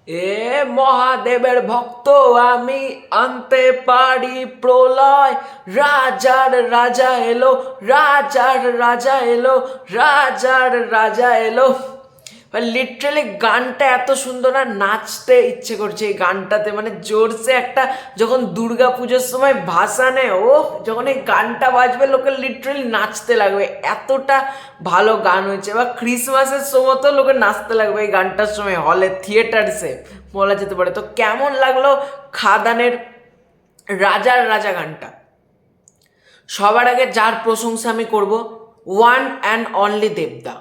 এ মহাদেবের ভক্ত আমি, আনতে পারি প্রলয়। রাজার রাজা এলো, রাজার রাজা এলো, রাজার রাজা এলো। লিটারালি গানটা এত সুন্দর, না নাচতে ইচ্ছে করছে এই গানটাতে। মানে জোরসে একটা, যখন দুর্গা পুজোর সময় ভাসানে যখন এই গানটা বাজবে লোকের লিটারালি নাচতে লাগবে, এতটা ভালো গান হয়েছে। বা ক্রিসমাসের সময় তো লোকের নাচতে লাগবে এই গানটার সময়, হলে থিয়েটারসে বলা যেতে পারে। তো কেমন লাগলো খাদানের রাজার রাজা গানটা? সবার আগে যার প্রশংসা আমি করব, ওয়ান অ্যান্ড অনলি দেবদা।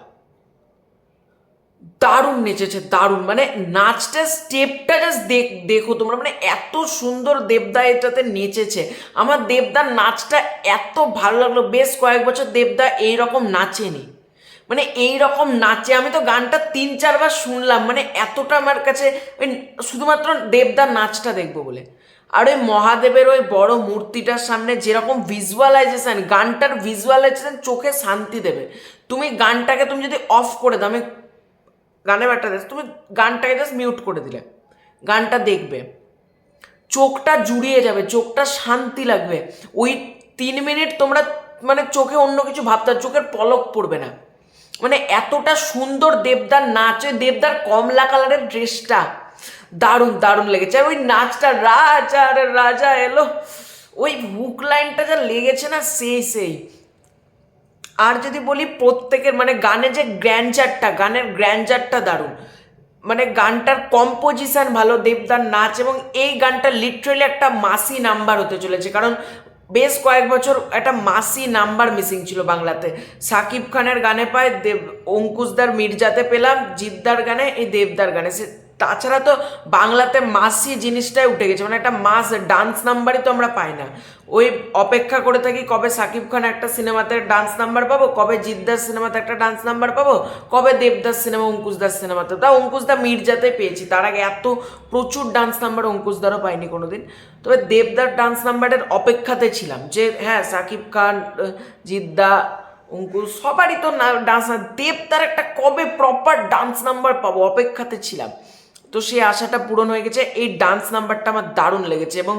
দারুণ নেচেছে, দারুণ। মানে নাচটা, স্টেপটা জাস্ট দেখো তোমরা, মানে এত সুন্দর দেবদা এটাতে নেচেছে। আমার দেবদার নাচটা এত ভালো লাগলো। বেশ কয়েক বছর দেবদা এইরকম নাচেনি, মানে এই রকম নাচে। আমি তো গানটা 3-4 বার শুনলাম, মানে এতটা আমার কাছে ওই শুধুমাত্র দেবদার নাচটা দেখবো বলে। আর ওই মহাদেবের ওই বড় মূর্তিটার সামনে যেরকম ভিজুয়ালাইজেশন, গানটার ভিজুয়ালাইজেশন চোখে শান্তি দেবে। তুমি গানটাকে তুমি যদি অফ করে দাও, আমি গানে ব্যাটা দেশ, তুমি গানটাকে জাস্ট মিউট করে দিলে, গানটা দেখবে, চোখটা জুড়িয়ে যাবে, চোখটা শান্তি লাগবে। ওই 3 মিনিট তোমরা মানে চোখে অন্য কিছু ভাবতে, চোখের পলক পড়বে না। মানে এতটা সুন্দর দেবদার নাচ। ওই দেবদার কমলা কালারের ড্রেসটা দারুণ দারুণ লেগেছে। আর ওই নাচটা, রাজার রাজা এলো, ওই হুক লাইনটা যা লেগেছে না, সেই। আর যদি বলি প্রত্যেকের মানে গানে যে গ্র্যান্ডচারটা, গানের গ্র্যান্ডচারটা দারুণ। মানে গানটার কম্পোজিশন ভালো, দেবদার নাচ, এবং এই গানটা লিটারেলি একটা মাসি নাম্বার হতে চলেছে। কারণ বেশ কয়েক বছর একটা মাসি নাম্বার মিসিং ছিল বাংলাতে। সাকিব খানের গানে পায়, অঙ্কুশদার মির্জাতে পেলাম, জিদ্দার গানে, এই দেবদার গানে। তাছাড়া তো বাংলাতে মাসি জিনিসটাই উঠে গেছে, মানে একটা মাস ডান্স নাম্বারই তো আমরা পাই না। ওই অপেক্ষা করে থাকি কবে সাকিব খান একটা সিনেমাতে ডান্স নাম্বার পাবো, কবে জিদ্দার সিনেমাতে একটা ডান্স নাম্বার পাবো, কবে দেবদাস সিনেমা, অঙ্কুশদার সিনেমাতে। তা অঙ্কুশদা মির্জাতে পেয়েছি, তার আগে এত প্রচুর ডান্স নাম্বার অঙ্কুশদারও পাইনি কোনোদিন। তবে দেবদার ডান্স নাম্বারের অপেক্ষাতে ছিলাম, যে হ্যাঁ সাকিব খান, জিদ্দা, অঙ্কুশ সবারই তো ডান্স, দেবদার একটা কবে প্রপার ডান্স নাম্বার পাবো, অপেক্ষাতে ছিলাম। তো সেই আশাটা পূরণ হয়ে গেছে। এই ডান্স নাম্বারটা আমার দারুণ লেগেছে, এবং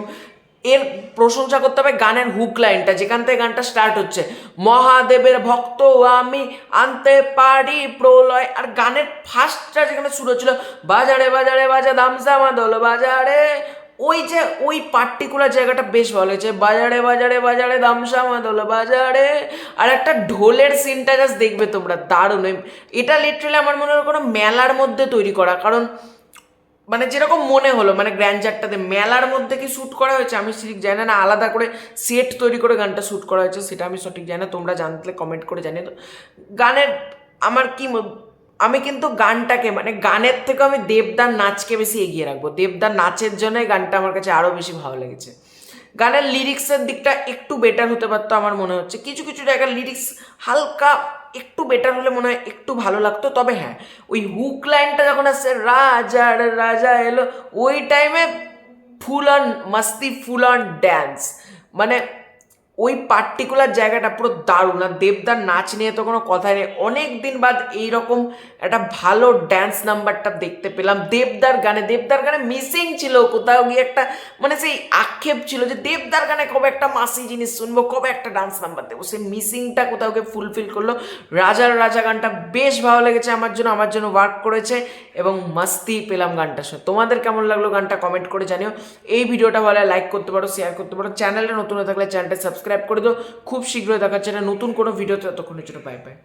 এর প্রশংসা করতে হবে গানের হুক লাইনটা, যেখান থেকে গানটা স্টার্ট হচ্ছে, মহাদেবের ভক্ত আমি, আনতে পারি প্রলয়। আর গানের ফার্স্টটা যেখানে শুরু হচ্ছিল, বাজারে বাজারে বাজা দামসা মাদল বাজারে, ওই যে ওই পার্টিকুলার জায়গাটা বেশ ভালো হয়েছে, বাজারে বাজারে বাজারে দামসা মাদল বাজারে। আর একটা ঢোলের সিনটা জাস্ট দেখবে তোমরা, দারুণ। এটা লিটারালি আমার মনে হয় কোনো মেলার মধ্যে তৈরি করা, কারণ মানে যেরকম মনে হলো, মানে গ্র্যান্ডচারটাতে মেলার মধ্যে কি শ্যুট করা হয়েছে আমি ঠিক জানি না, আলাদা করে সেট তৈরি করে গানটা শ্যুট করা হয়েছে সেটা আমি সঠিক জানি না। তোমরা জানলে কমেন্ট করে জানিয়ে তো। গানের আমার কি, আমি কিন্তু গানটাকে, মানে গানের থেকে আমি দেবদার নাচকে বেশি এগিয়ে রাখবো। দেবদার নাচের জন্যই গানটা আমার কাছে আরও বেশি ভালো লেগেছে। গানের লিরিক্সের দিকটা একটু বেটার হতে পারতো আমার মনে হচ্ছে, কিছু কিছু জায়গার লিরিক্স হালকা একটু বেটার হলে মনে হয় একটু ভালো লাগতো। তবে হ্যাঁ, ওই হুক লাইনটা যখন আসছে, রাজার রাজা এলো, ওই টাইমে full on Masti, full on dance, মানে ওই পার্টিকুলার জায়গাটা পুরো দারুণ। আর দেবদার নাচ নিয়ে তো কোনো কথাই নেই, অনেক দিন বাদ এইরকম একটা ভালো ড্যান্স নাম্বারটা দেখতে পেলাম দেবদার গানে। দেবদার গানে মিসিং ছিল কোথাও গিয়ে একটা, মানে সেই আক্ষেপ ছিল যে দেবদার গানে কবে একটা মাসি জিনিস শুনবো, কবে একটা ডান্স নাম্বার দেবো, সেই মিসিংটা কোথাও গিয়ে ফুলফিল করলো। রাজার রাজা গানটা বেশ ভালো লেগেছে আমার জন্য ওয়ার্ক করেছে, এবং মাস্তি পেলাম গানটার সাথে। তোমাদের কেমন লাগলো গানটা কমেন্ট করে জানিও। এই ভিডিওটা ভালো লাইক করতে পারো, শেয়ার করতে পারো, চ্যানেলটা নতুন হয়ে থাকলে চ্যানেলটা সাবস্ক্রাইব করে দিও। খুব শীঘ্রই দেখাচ্ছে একটা নতুন কোনো ভিডিওতে, ততক্ষণের জন্য বাই বাই।